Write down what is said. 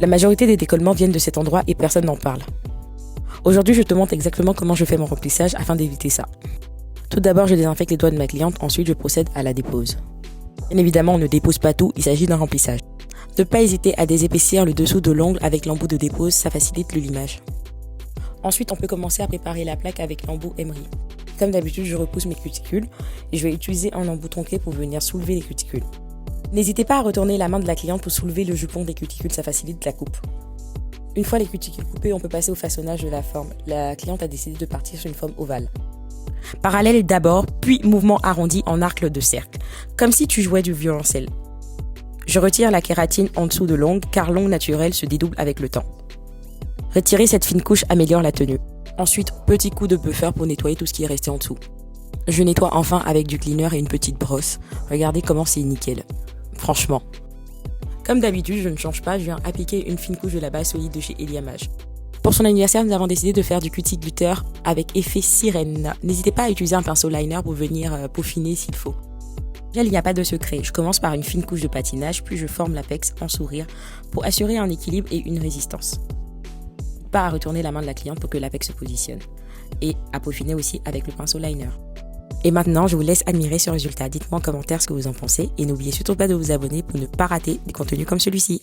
La majorité des décollements viennent de cet endroit et personne n'en parle. Aujourd'hui, je te montre exactement comment je fais mon remplissage afin d'éviter ça. Tout d'abord, je désinfecte les doigts de ma cliente, ensuite je procède à la dépose. Bien évidemment, on ne dépose pas tout, il s'agit d'un remplissage. Ne pas hésiter à désépaissir le dessous de l'ongle avec l'embout de dépose, ça facilite le limage. Ensuite, on peut commencer à préparer la plaque avec l'embout emery. Comme d'habitude, je repousse mes cuticules et je vais utiliser un embout tronqué pour venir soulever les cuticules. N'hésitez pas à retourner la main de la cliente pour soulever le jupon des cuticules, ça facilite la coupe. Une fois les cuticules coupées, on peut passer au façonnage de la forme. La cliente a décidé de partir sur une forme ovale. Parallèle d'abord, puis mouvement arrondi en arc de cercle, comme si tu jouais du violoncelle. Je retire la kératine en dessous de l'ongle car l'ongle naturel se dédouble avec le temps. Retirer cette fine couche améliore la tenue. Ensuite, petit coup de buffer pour nettoyer tout ce qui est resté en dessous. Je nettoie enfin avec du cleaner et une petite brosse. Regardez comment c'est nickel. Franchement. Comme d'habitude, je ne change pas, je viens appliquer une fine couche de la base solide de chez Eliamage. Pour son anniversaire, nous avons décidé de faire du cutie glitter avec effet sirène. N'hésitez pas à utiliser un pinceau liner pour venir peaufiner s'il faut. Il n'y a pas de secret, je commence par une fine couche de patinage, puis je forme l'apex en sourire pour assurer un équilibre et une résistance. Pas à retourner la main de la cliente pour que l'apex se positionne. Et à peaufiner aussi avec le pinceau liner. Et maintenant, je vous laisse admirer ce résultat. Dites-moi en commentaire ce que vous en pensez et n'oubliez surtout pas de vous abonner pour ne pas rater des contenus comme celui-ci.